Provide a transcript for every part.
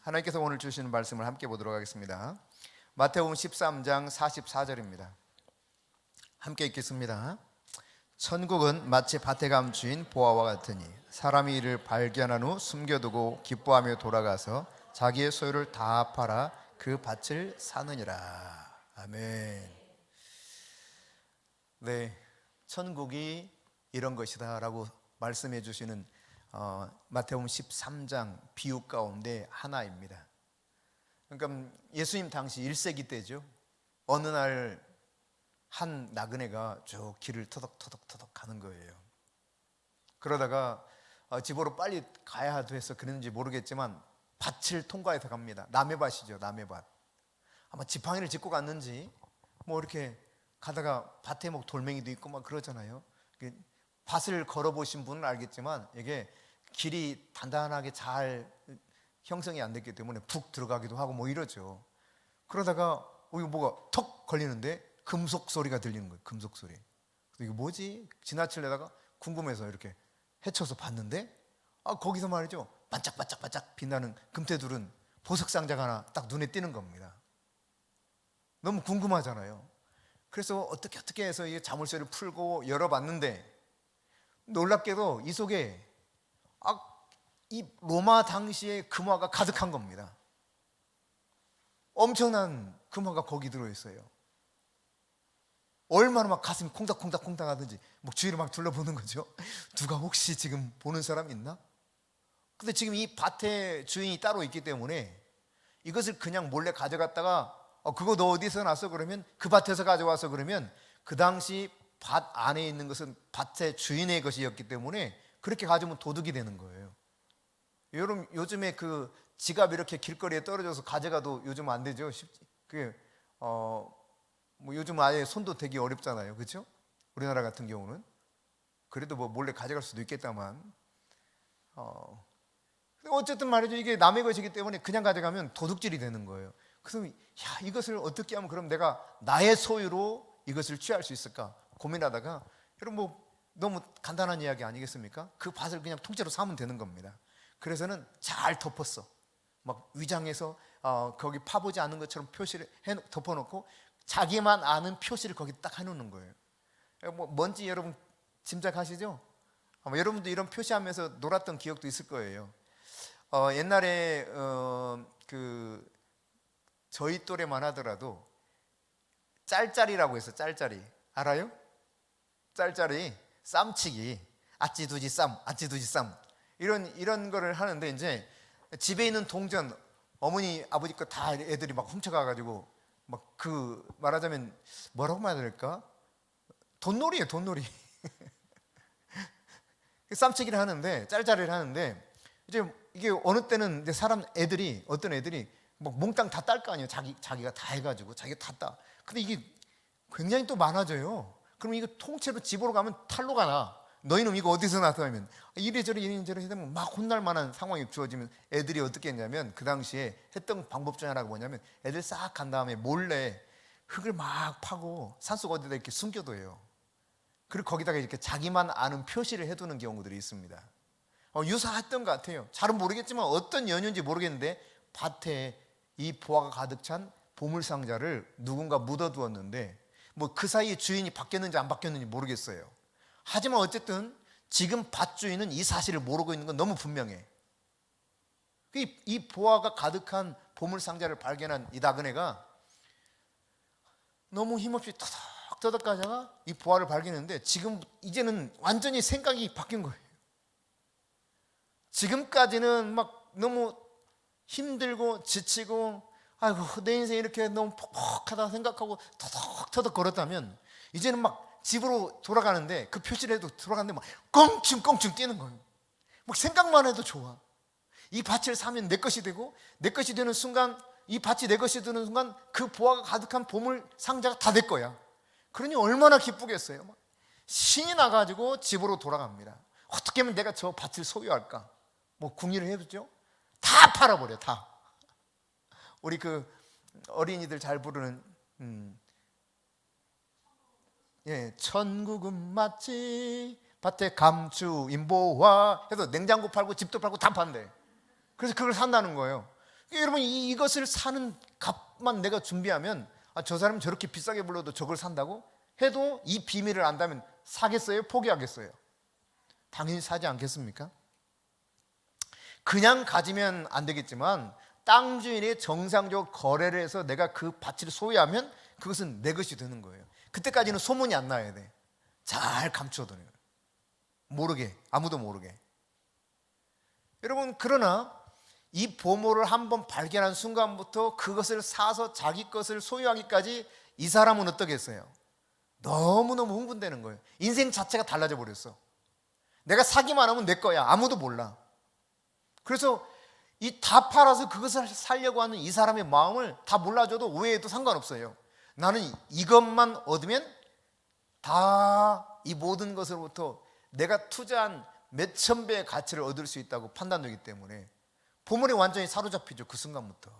하나님께서 오늘 주시는 말씀을 함께 보도록 하겠습니다. 마태복음 13장 44절입니다. 함께 읽겠습니다. 천국은 마치 밭에 감추인 보화와 같으니 사람이 이를 발견한 후 숨겨두고 기뻐하며 돌아가서 자기의 소유를 다 팔아 그 밭을 사느니라. 아멘. 네, 천국이 이런 것이다 라고 말씀해 주시는 마태복음 13장 비유 가운데 하나입니다. 그러니까 예수님 당시 1세기 때죠. 어느 날 한 나그네가 쭉 길을 터덕터덕 가는 거예요. 그러다가 집으로 빨리 가야 돼서 그랬는지 모르겠지만 밭을 통과해서 갑니다. 남의 밭이죠, 남의 밭. 아마 지팡이를 짚고 갔는지 뭐 이렇게 가다가 밭에 뭐 돌멩이도 있고 막 그러잖아요. 밭을 걸어보신 분은 알겠지만 이게 길이 단단하게 잘 형성이 안 됐기 때문에 푹 들어가기도 하고 뭐 이러죠. 그러다가 이거 뭐가 턱 걸리는데 금속 소리가 들리는 거예요. 금속 소리. 이게 뭐지? 지나치려다가 궁금해서 이렇게 헤쳐서 봤는데 거기서 말이죠, 반짝반짝반짝 빛나는 금테두른 보석 상자가 하나 딱 눈에 띄는 겁니다. 너무 궁금하잖아요. 그래서 어떻게 해서 이 자물쇠를 풀고 열어봤는데 놀랍게도 이 속에 이 로마 당시의 금화가 가득한 겁니다. 엄청난 금화가 거기 들어있어요. 얼마나 막 가슴이 콩닥콩닥 하든지 막 주위를 막 둘러보는 거죠. 누가 혹시 지금 보는 사람 있나? 근데 지금 이 밭에 주인이 따로 있기 때문에 이것을 그냥 몰래 가져갔다가 그거 너 어디서 났어? 그러면 그 밭에서 가져와서 그러면 그 당시 밭 안에 있는 것은 밭의 주인의 것이었기 때문에 그렇게 가져오면 도둑이 되는 거예요. 여러분 요즘에 그 지갑 이렇게 길거리에 떨어져서 가져가도 요즘 안 되죠. 뭐 요즘 아예 손도 대기 어렵잖아요, 그렇죠? 우리나라 같은 경우는 그래도 뭐 몰래 가져갈 수도 있겠다만 어쨌든 말이죠, 이게 남의 것이기 때문에 그냥 가져가면 도둑질이 되는 거예요. 그래서 이것을 어떻게 하면 그럼 내가 나의 소유로 이것을 취할 수 있을까 고민하다가 여러분 뭐 너무 간단한 이야기 아니겠습니까? 그 밭을 그냥 통째로 사면 되는 겁니다. 그래서는 잘 덮었어. 막 위장해서 거기 파보지 않은 것처럼 표시를 덮어놓고 자기만 아는 표시를 거기 딱 해놓는 거예요. 뭐 뭔지 여러분 짐작하시죠? 아마 여러분도 이런 표시하면서 놀았던 기억도 있을 거예요. 옛날에 그 저희 또래만 하더라도 짤짤이라고 해서 짤짤이 알아요? 짤짤이, 쌈치기, 아찌두지 쌈, 아찌두지 쌈 이런 거를 하는데 이제 집에 있는 동전 어머니 아버지 거 다 애들이 막 훔쳐가가지고 막 그 말하자면 뭐라고 말해야 될까? 돈놀이에요, 돈놀이. 쌈치기를 하는데 짤짤이를 하는데 이제 이게 어느 때는 이제 어떤 애들이 막 몽땅 다 딸 거 아니에요. 자기가 다 해가지고 자기가 다 따. 근데 이게 굉장히 또 많아져요. 그럼 이거 통째로 집으로 가면 탈로가 나. 너희는 이거 어디서 나서 하면 이래저래 하면 막 혼날 만한 상황이 주어지면 애들이 어떻게 했냐면 그 당시에 했던 방법 중에 하나가 뭐냐면 애들 싹 간 다음에 몰래 흙을 막 파고 산속 어디다 이렇게 숨겨둬요. 그리고 거기다가 이렇게 자기만 아는 표시를 해두는 경우들이 있습니다. 유사했던 것 같아요. 잘은 모르겠지만 어떤 연유인지 모르겠는데 밭에 이 보화가 가득 찬 보물상자를 누군가 묻어두었는데 뭐 그 사이에 주인이 바뀌었는지 안 바뀌었는지 모르겠어요. 하지만 어쨌든 지금 밭 주인은 이 사실을 모르고 있는 건 너무 분명해. 이 보화가 가득한 보물상자를 발견한 이 나그네가 너무 힘없이 터덕터덕 가다가 이 보화를 발견했는데 지금 이제는 완전히 생각이 바뀐 거예요. 지금까지는 막 너무 힘들고 지치고 아이고 내 인생 이렇게 너무 퍽퍽하다 생각하고 터덕터덕 걸었다면 이제는 막 집으로 돌아가는데 그 표시를 해도 돌아가는데 막 껑충껑충 뛰는 거예요. 막 생각만 해도 좋아. 이 밭을 사면 내 것이 되고 내 것이 되는 순간 이 밭이 내 것이 되는 순간 그 보화가 가득한 보물 상자가 다 내 거야. 그러니 얼마나 기쁘겠어요. 막 신이 나가지고 집으로 돌아갑니다. 어떻게 하면 내가 저 밭을 소유할까? 뭐 궁리를 해보죠. 다 팔아버려 다. 우리 그 어린이들 잘 부르는 천국은 마치 밭에 감추인 보화 해서 냉장고 팔고 집도 팔고 다 판대. 그래서 그걸 산다는 거예요. 여러분 이것을 사는 값만 내가 준비하면 저 사람 저렇게 비싸게 불러도 저걸 산다고 해도 이 비밀을 안다면 사겠어요? 포기하겠어요? 당연히 사지 않겠습니까? 그냥 가지면 안 되겠지만 땅 주인이 정상적으로 거래를 해서 내가 그 밭을 소유하면 그것은 내 것이 되는 거예요. 그때까지는 소문이 안 나야 돼. 잘 감춰둬요. 모르게, 아무도 모르게. 여러분, 그러나 이 보물을 한번 발견한 순간부터 그것을 사서 자기 것을 소유하기까지 이 사람은 어떻겠어요? 너무너무 흥분되는 거예요. 인생 자체가 달라져 버렸어. 내가 사기만 하면 내 거야. 아무도 몰라. 그래서 이 다 팔아서 그것을 살려고 하는 이 사람의 마음을 다 몰라줘도 오해해도 상관없어요. 나는 이것만 얻으면 다 이 모든 것으로부터 내가 투자한 몇천 배의 가치를 얻을 수 있다고 판단되기 때문에 보물에 완전히 사로잡히죠. 그 순간부터.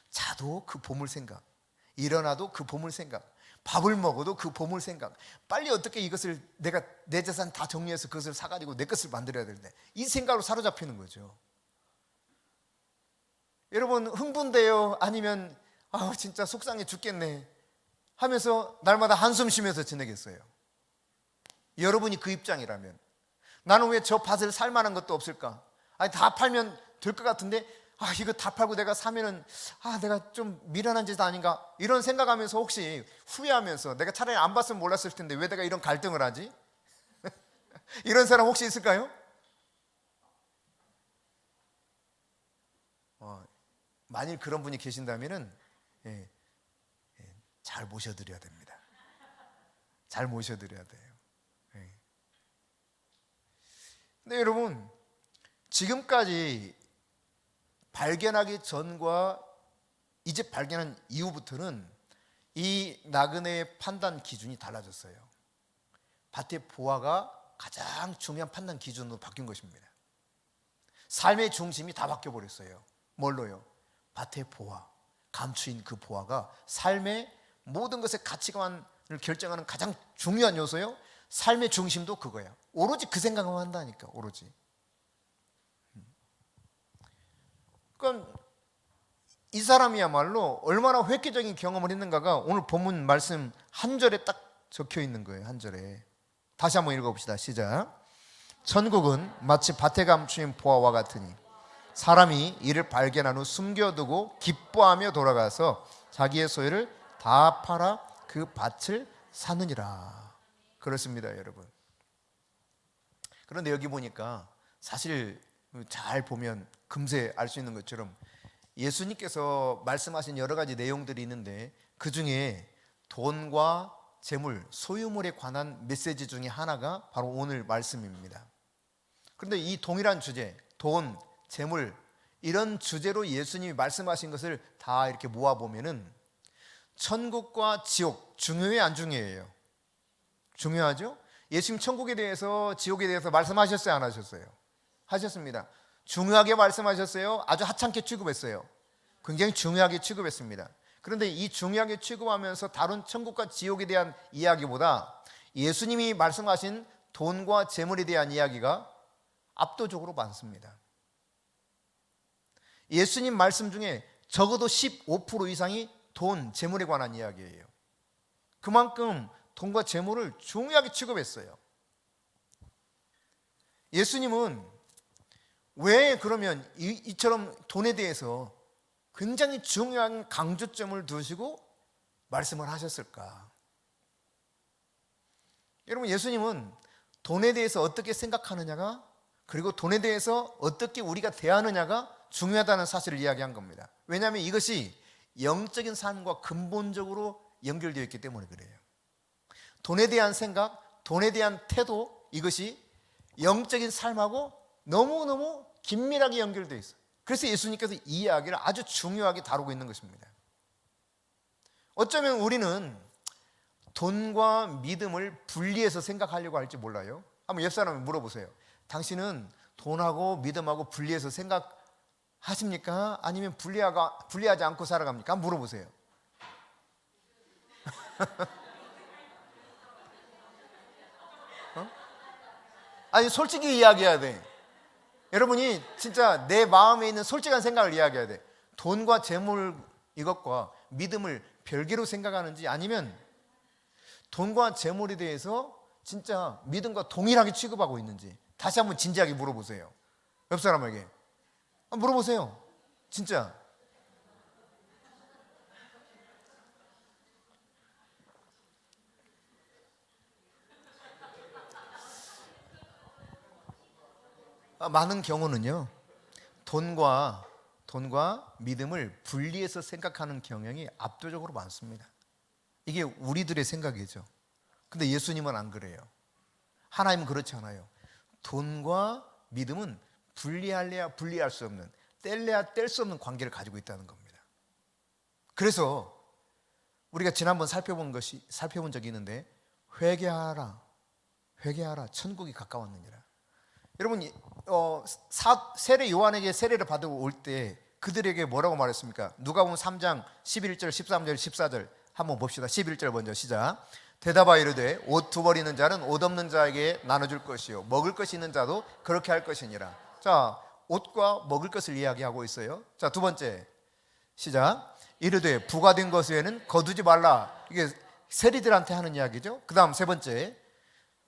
자도 그 보물 생각, 일어나도 그 보물 생각, 밥을 먹어도 그 보물 생각, 빨리 어떻게 이것을 내가 내 재산 다 정리해서 그것을 사가지고 내 것을 만들어야 되는데 이 생각으로 사로잡히는 거죠. 여러분 흥분돼요? 아니면 진짜 속상해 죽겠네 하면서 날마다 한숨 쉬면서 지내겠어요? 여러분이 그 입장이라면 나는 왜 저 밭을 살 만한 것도 없을까? 아니 다 팔면 될 것 같은데 이거 다 팔고 내가 사면은 내가 좀 미련한 짓 아닌가 이런 생각하면서 혹시 후회하면서 내가 차라리 안 봤으면 몰랐을 텐데 왜 내가 이런 갈등을 하지? 이런 사람 혹시 있을까요? 만일 그런 분이 계신다면은 잘 모셔드려야 됩니다. 잘 모셔드려야 돼요. 근데 여러분 지금까지 발견하기 전과 이제 발견한 이후부터는 이 나그네의 판단 기준이 달라졌어요. 밭의 보화가 가장 중요한 판단 기준으로 바뀐 것입니다. 삶의 중심이 다 바뀌어버렸어요. 뭘로요? 밭의 보화, 감추인 그 보화가 삶의 모든 것의 가치관을 결정하는 가장 중요한 요소요. 삶의 중심도 그거야. 오로지 그 생각만 한다니까. 오로지. 그러니까 이 사람이야말로 얼마나 획기적인 경험을 했는가가 오늘 본문 말씀 한 절에 딱 적혀 있는 거예요. 한 절에. 다시 한번 읽어봅시다. 시작. 천국은 마치 밭에 감추인 보화와 같으니 사람이 이를 발견한 후 숨겨두고 기뻐하며 돌아가서 자기의 소유를 다 팔아 그 밭을 사느니라. 그렇습니다, 여러분. 그런데 여기 보니까 사실 잘 보면 금세 알 수 있는 것처럼 예수님께서 말씀하신 여러 가지 내용들이 있는데 그 중에 돈과 재물, 소유물에 관한 메시지 중에 하나가 바로 오늘 말씀입니다. 그런데 이 동일한 주제, 돈, 재물 이런 주제로 예수님이 말씀하신 것을 다 이렇게 모아보면은 천국과 지옥 중요해 안 중요해요? 중요하죠? 예수님 천국에 대해서 지옥에 대해서 말씀하셨어요? 안 하셨어요? 하셨습니다. 중요하게 말씀하셨어요? 아주 하찮게 취급했어요? 굉장히 중요하게 취급했습니다. 그런데 이 중요하게 취급하면서 다룬 천국과 지옥에 대한 이야기보다 예수님이 말씀하신 돈과 재물에 대한 이야기가 압도적으로 많습니다. 예수님 말씀 중에 적어도 15% 이상이 돈, 재물에 관한 이야기예요. 그만큼 돈과 재물을 중요하게 취급했어요. 예수님은 왜 그러면 이처럼 돈에 대해서 굉장히 중요한 강조점을 두시고 말씀을 하셨을까? 여러분 예수님은 돈에 대해서 어떻게 생각하느냐가 그리고 돈에 대해서 어떻게 우리가 대하느냐가 중요하다는 사실을 이야기한 겁니다. 왜냐하면 이것이 영적인 삶과 근본적으로 연결되어 있기 때문에 그래요. 돈에 대한 생각, 돈에 대한 태도 이것이 영적인 삶하고 너무너무 긴밀하게 연결되어 있어요. 그래서 예수님께서 이 이야기를 아주 중요하게 다루고 있는 것입니다. 어쩌면 우리는 돈과 믿음을 분리해서 생각하려고 할지 몰라요. 한번 옆 사람을 물어보세요. 당신은 돈하고 믿음하고 분리해서 생각하십니까? 아니면 분리하지 않고 살아갑니까? 한번 물어보세요. 아니 솔직히 이야기해야 돼. 여러분이 진짜 내 마음에 있는 솔직한 생각을 이야기해야 돼. 돈과 재물 이것과 믿음을 별개로 생각하는지, 아니면 돈과 재물에 대해서 진짜 믿음과 동일하게 취급하고 있는지 다시 한번 진지하게 물어보세요. 옆 사람에게 물어보세요. 진짜. 많은 경우는요, 돈과 믿음을 분리해서 생각하는 경향이 압도적으로 많습니다. 이게 우리들의 생각이죠. 근데 예수님은 안 그래요. 하나님은 그렇지 않아요. 돈과 믿음은 분리할래야 분리할 수 없는, 뗄래야 뗄 수 없는 관계를 가지고 있다는 겁니다. 그래서 우리가 지난번 살펴본 적이 있는데, 회개하라 천국이 가까웠느니라. 여러분, 세례 요한에게 세례를 받으러 올 때 그들에게 뭐라고 말했습니까? 누가복음 3장 11절 13절 14절 한번 봅시다. 11절 먼저 시작. 대답하여 이르되 옷 두 벌 있는 자는 옷 없는 자에게 나눠줄 것이요 먹을 것이 있는 자도 그렇게 할 것이니라. 자, 옷과 먹을 것을 이야기하고 있어요. 자, 두 번째 시작. 이르되 부과된 것 외에는 거두지 말라. 이게 세리들한테 하는 이야기죠. 그 다음 세 번째,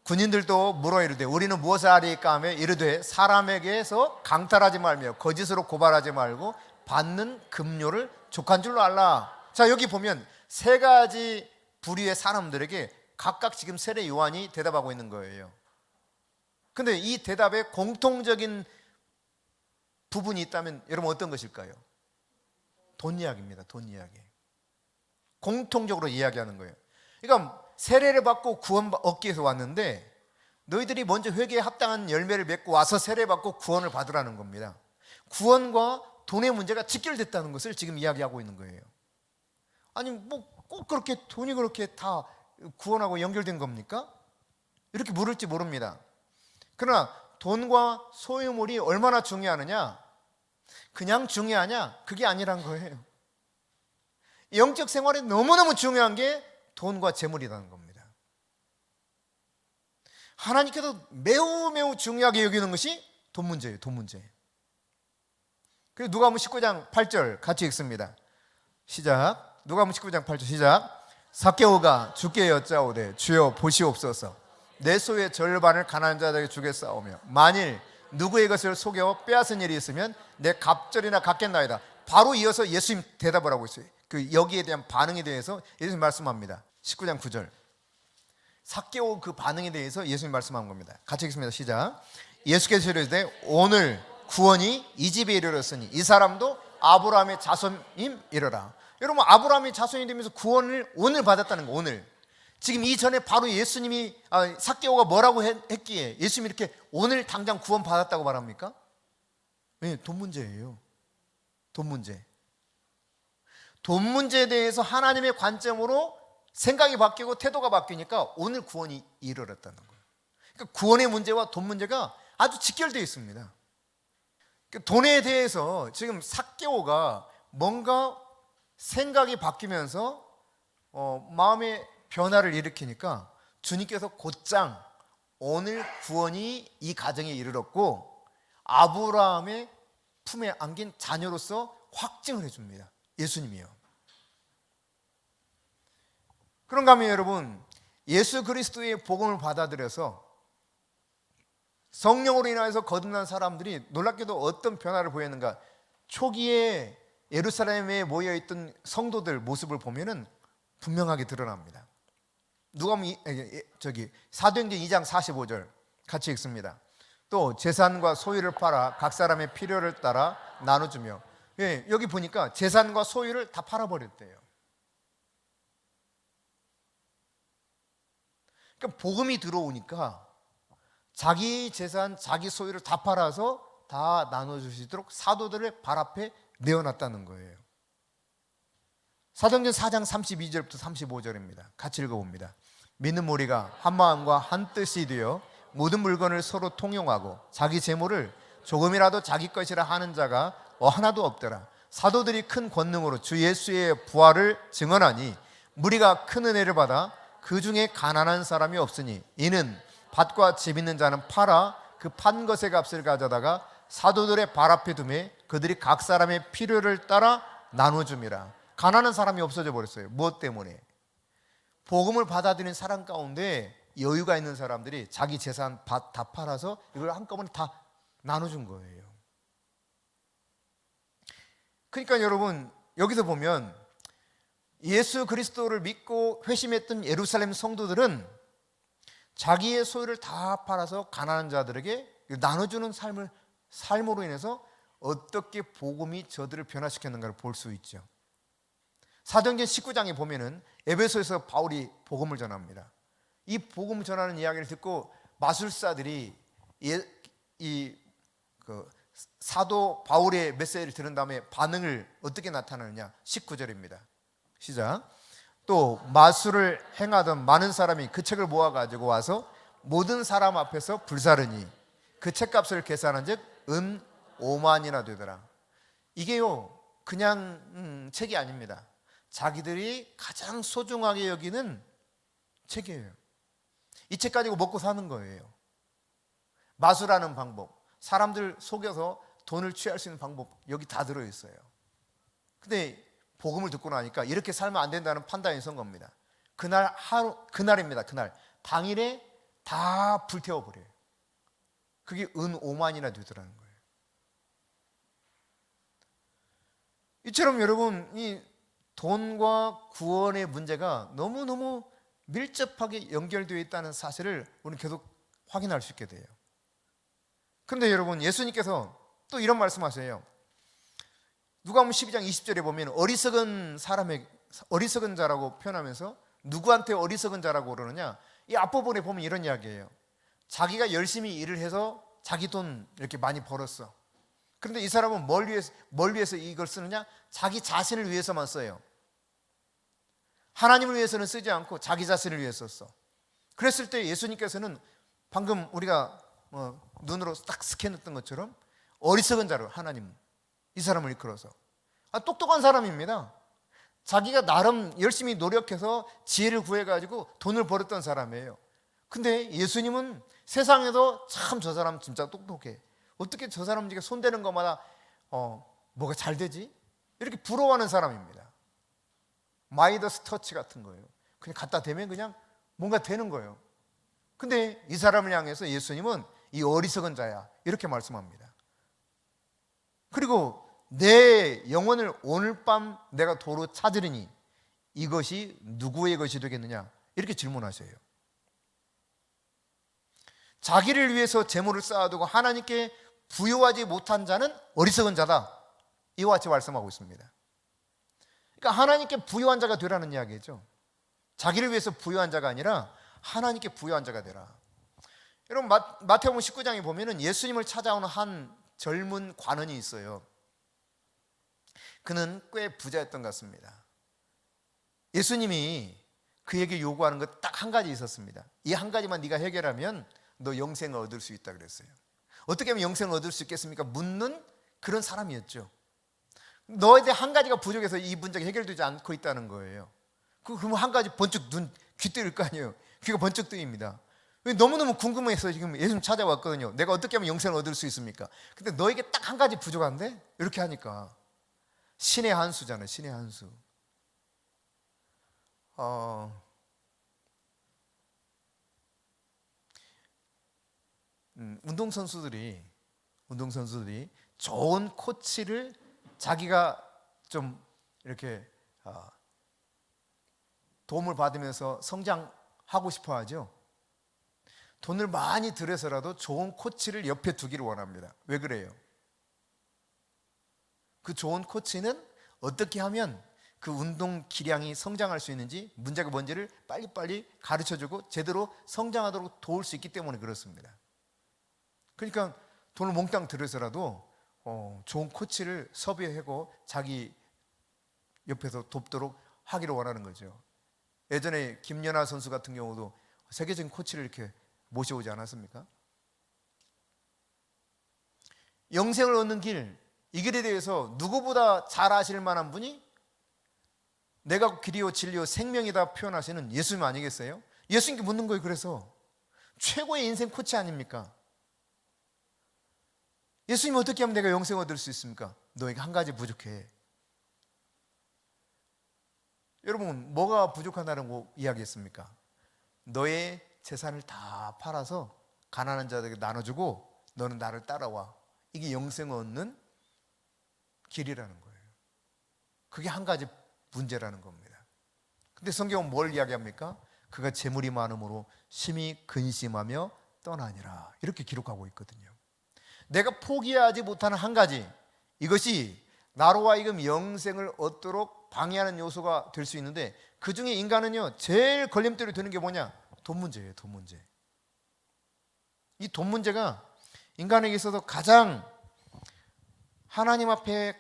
군인들도 물어 이르되 우리는 무엇을 하리까 하며 이르되 사람에게서 강탈하지 말며 거짓으로 고발하지 말고 받는 급료를 족한 줄로 알라. 자, 여기 보면 세 가지 부류의 사람들에게 각각 지금 세례 요한이 대답하고 있는 거예요. 근데 이 대답에 공통적인 부분이 있다면 여러분 어떤 것일까요? 돈 이야기입니다. 돈 이야기. 공통적으로 이야기하는 거예요. 그러니까 세례를 받고 구원 얻기 위해서 왔는데, 너희들이 먼저 회개에 합당한 열매를 맺고 와서 세례 받고 구원을 받으라는 겁니다. 구원과 돈의 문제가 직결됐다는 것을 지금 이야기하고 있는 거예요. 아니 뭐 꼭 그렇게 돈이 그렇게 다 구원하고 연결된 겁니까? 이렇게 물을지 모릅니다. 그러나 돈과 소유물이 얼마나 중요하느냐, 그냥 중요하냐, 그게 아니란 거예요. 영적 생활에 너무너무 중요한 게 돈과 재물이라는 겁니다. 하나님께서 매우 중요하게 여기는 것이 돈 문제예요. 돈 문제. 그래서 누가복음 19장 8절 같이 읽습니다. 시작. 누가복음 19장 8절 시작. 삭개오가 주께 여짜오되 주여 보시옵소서, 내 소유의 절반을 가난한 자들에게 주겠사오며 만일 누구의 것을 속여 빼앗은 일이 있으면 내 갑절이나 갚겠나이다. 바로 이어서 예수님 대답을 하고 있어요. 그 여기에 대한 반응에 대해서 예수님 말씀합니다. 19장 9절. 삭개오 그 반응에 대해서 예수님 말씀한 겁니다. 같이 읽습니다. 시작. 예수께서 이르시되 오늘 구원이 이 집에 이르렀으니 이 사람도 아브라함의 자손임 이르라. 여러분, 아브라함의 자손이 되면서 구원을 오늘 받았다는 거. 오늘. 지금 이전에 바로 예수님이 삭개오가 뭐라고 했기에 예수님이 이렇게 오늘 당장 구원 받았다고 말합니까? 네, 돈 문제예요. 돈 문제. 돈 문제에 대해서 하나님의 관점으로 생각이 바뀌고 태도가 바뀌니까 오늘 구원이 이르렀다는 거예요. 그러니까 구원의 문제와 돈 문제가 아주 직결되어 있습니다. 돈에 대해서 지금 삭개오가 뭔가 생각이 바뀌면서 마음의 변화를 일으키니까 주님께서 곧장 오늘 구원이 이 가정에 이르렀고 아브라함의 품에 안긴 자녀로서 확증을 해줍니다. 예수님이요. 그런가 하면 여러분, 예수 그리스도의 복음을 받아들여서 성령으로 인하여서 거듭난 사람들이 놀랍게도 어떤 변화를 보였는가. 초기에 예루살렘에 모여있던 성도들 모습을 보면은 분명하게 드러납니다. 누가복음 사도행전 2장 45절 같이 읽습니다. 또 재산과 소유를 팔아 각 사람의 필요를 따라 나눠주며, 여기 보니까 재산과 소유를 다 팔아버렸대요. 그러니까 복음이 들어오니까 자기 재산, 자기 소유를 다 팔아서 다 나눠주시도록 사도들을 발 앞에 내어놨다는 거예요. 사도행전 4장 32절부터 35절입니다. 같이 읽어봅니다. 믿는 무리가 한 마음과 한 뜻이 되어 모든 물건을 서로 통용하고 자기 재물을 조금이라도 자기 것이라 하는 자가 하나도 없더라. 사도들이 큰 권능으로 주 예수의 부활을 증언하니 무리가 큰 은혜를 받아 그 중에 가난한 사람이 없으니 이는 밭과 집 있는 자는 팔아 그 판 것의 값을 가져다가 사도들의 발 앞에 두매 그들이 각 사람의 필요를 따라 나눠줌이라. 가난한 사람이 없어져 버렸어요. 무엇 때문에? 복음을 받아들인 사람 가운데 여유가 있는 사람들이 자기 재산 다 팔아서 이걸 한꺼번에 다 나눠준 거예요. 그러니까 여러분, 여기서 보면 예수 그리스도를 믿고 회심했던 예루살렘 성도들은 자기의 소유를 다 팔아서 가난한 자들에게 나눠주는 삶으로 인해서 어떻게 복음이 저들을 변화시켰는가를 볼 수 있죠. 사도행전 19장에 보면은 에베소에서 바울이 복음을 전합니다. 이 복음 전하는 이야기를 듣고 마술사들이 사도 바울의 메시지를 들은 다음에 반응을 어떻게 나타나느냐. 19절입니다. 시작. 또 마술을 행하던 많은 사람이 그 책을 모아가지고 와서 모든 사람 앞에서 불사르니 그 책값을 계산한 즉 은 5만이나 되더라. 이게요 그냥 책이 아닙니다. 자기들이 가장 소중하게 여기는 책이에요. 이 책 가지고 먹고 사는 거예요. 마술하는 방법, 사람들 속여서 돈을 취할 수 있는 방법, 여기 다 들어있어요. 근데 복음을 듣고 나니까 이렇게 살면 안 된다는 판단이 선 겁니다. 그날입니다. 그날 당일에 다 불태워버려요. 그게 은 5만이나 되더라는 거예요. 이처럼 여러분, 이 돈과 구원의 문제가 너무너무 밀접하게 연결되어 있다는 사실을 우리는 계속 확인할 수 있게 돼요. 그런데 여러분, 예수님께서 또 이런 말씀하세요. 누가복음 12장 20절에 보면 어리석은 자라고 표현하면서 누구한테 어리석은 자라고 그러느냐? 이 앞부분에 보면 이런 이야기예요. 자기가 열심히 일을 해서 자기 돈 이렇게 많이 벌었어. 그런데 이 사람은 뭘 위해서 이걸 쓰느냐? 자기 자신을 위해서만 써요. 하나님을 위해서는 쓰지 않고 자기 자신을 위해 썼어. 그랬을 때 예수님께서는 방금 우리가 눈으로 딱 스캔했던 것처럼 어리석은 자로 하나님 이 사람을 이끌어서 똑똑한 사람입니다. 자기가 나름 열심히 노력해서 지혜를 구해가지고 돈을 벌었던 사람이에요. 근데 예수님은 세상에도 참 저 사람 진짜 똑똑해. 어떻게 저 사람에게 손대는 것마다 뭐가 잘 되지? 이렇게 부러워하는 사람입니다. 마이더스 터치 같은 거예요. 그냥 갖다 대면 그냥 뭔가 되는 거예요. 근데 이 사람을 향해서 예수님은 이 어리석은 자야 이렇게 말씀합니다. 그리고 내 영혼을 오늘 밤 내가 도로 찾으리니 이것이 누구의 것이 되겠느냐 이렇게 질문하셔요. 자기를 위해서 재물을 쌓아두고 하나님께 부여하지 못한 자는 어리석은 자다 이와 같이 말씀하고 있습니다. 그러니까 하나님께 부여한 자가 되라는 이야기죠. 자기를 위해서 부여한 자가 아니라 하나님께 부여한 자가 되라. 여러분 마태복음 19장에 보면은 예수님을 찾아오는 한 젊은 관원이 있어요. 그는 꽤 부자였던 것 같습니다. 예수님이 그에게 요구하는 것 딱 한 가지 있었습니다. 이 한 가지만 네가 해결하면 너 영생을 얻을 수 있다 그랬어요. 어떻게 하면 영생을 얻을 수 있겠습니까? 묻는 그런 사람이었죠. 너에 대해 한 가지가 부족해서 이 문제가 해결되지 않고 있다는 거예요. 그러면 한 가지 번쩍 귀 뜨일 거 아니에요. 귀가 번쩍 뜨입니다. 너무너무 궁금해서 지금 예수님 찾아왔거든요. 내가 어떻게 하면 영생을 얻을 수 있습니까? 근데 너에게 딱 한 가지 부족한데? 이렇게 하니까 신의 한 수잖아요. 신의 한 수. 운동선수들이 좋은 코치를 자기가 좀 이렇게 도움을 받으면서 성장하고 싶어 하죠. 돈을 많이 들여서라도 좋은 코치를 옆에 두기를 원합니다. 왜 그래요? 그 좋은 코치는 어떻게 하면 그 운동 기량이 성장할 수 있는지, 문제가 뭔지를 빨리빨리 가르쳐주고 제대로 성장하도록 도울 수 있기 때문에 그렇습니다. 그러니까 돈을 몽땅 들여서라도 좋은 코치를 섭외하고 자기 옆에서 돕도록 하기를 원하는 거죠. 예전에 김연아 선수 같은 경우도 세계적인 코치를 이렇게 모셔오지 않았습니까? 영생을 얻는 길, 이 길에 대해서 누구보다 잘 아실 만한 분이 내가 길이요 진리요 생명이다 표현하시는 예수님 아니겠어요? 예수님께 묻는 거예요. 그래서 최고의 인생 코치 아닙니까? 예수님 어떻게 하면 내가 영생 얻을 수 있습니까? 너에게 한 가지 부족해. 여러분, 뭐가 부족하다고 이야기했습니까? 너의 재산을 다 팔아서 가난한 자들에게 나눠주고 너는 나를 따라와. 이게 영생 얻는 길이라는 거예요. 그게 한 가지 문제라는 겁니다. 근데 성경은 뭘 이야기합니까? 그가 재물이 많음으로 심히 근심하며 떠나니라, 이렇게 기록하고 있거든요. 내가 포기하지 못하는 한 가지, 이것이 나로 하여금 영생을 얻도록 방해하는 요소가 될 수 있는데, 그 중에 인간은요 제일 걸림돌이 되는 게 뭐냐? 돈 문제예요. 돈 문제. 이 돈 문제가 인간에게 있어서 가장 하나님 앞에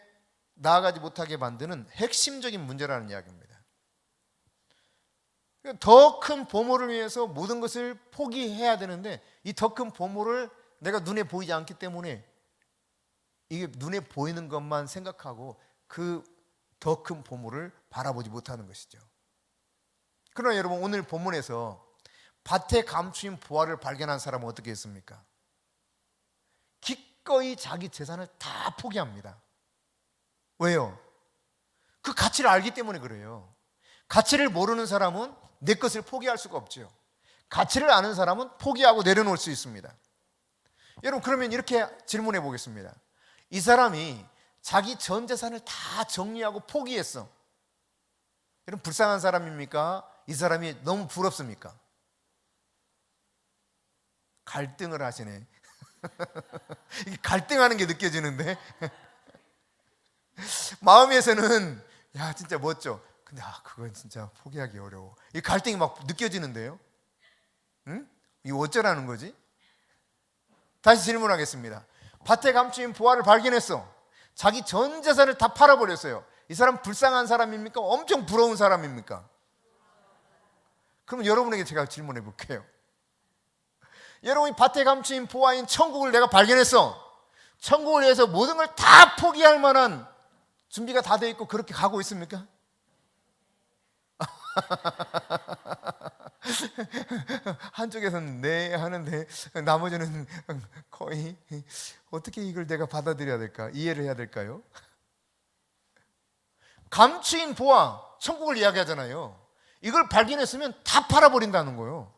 나아가지 못하게 만드는 핵심적인 문제라는 이야기입니다. 더 큰 보물을 위해서 모든 것을 포기해야 되는데, 이 더 큰 보물을 내가 눈에 보이지 않기 때문에 이게 눈에 보이는 것만 생각하고 그 더 큰 보물을 바라보지 못하는 것이죠. 그러나 여러분, 오늘 본문에서 밭에 감추인 보화를 발견한 사람은 어떻게 했습니까? 기꺼이 자기 재산을 다 포기합니다. 왜요? 그 가치를 알기 때문에 그래요. 가치를 모르는 사람은 내 것을 포기할 수가 없죠. 가치를 아는 사람은 포기하고 내려놓을 수 있습니다. 여러분, 그러면 이렇게 질문해 보겠습니다. 이 사람이 자기 전 재산을 다 정리하고 포기했어. 여러분, 불쌍한 사람입니까? 이 사람이 너무 부럽습니까? 갈등을 하시네. 이게 갈등하는 게 느껴지는데 마음에서는 야 진짜 멋져. 근데 그건 진짜 포기하기 어려워. 이 갈등이 막 느껴지는데요. 응? 이거 어쩌라는 거지? 다시 질문하겠습니다. 밭에 감추인 보화를 발견했어. 자기 전 재산을 다 팔아버렸어요. 이 사람 불쌍한 사람입니까? 엄청 부러운 사람입니까? 그럼 여러분에게 제가 질문해 볼게요. 여러분이 밭에 감추인 보화인 천국을 내가 발견했어. 천국을 위해서 모든 걸 다 포기할 만한 준비가 다 돼 있고 그렇게 가고 있습니까? 한쪽에서는 네 하는데 나머지는 거의 어떻게 이걸 내가 받아들여야 될까? 이해를 해야 될까요? 감추인 보화, 천국을 이야기하잖아요. 이걸 발견했으면 다 팔아버린다는 거예요.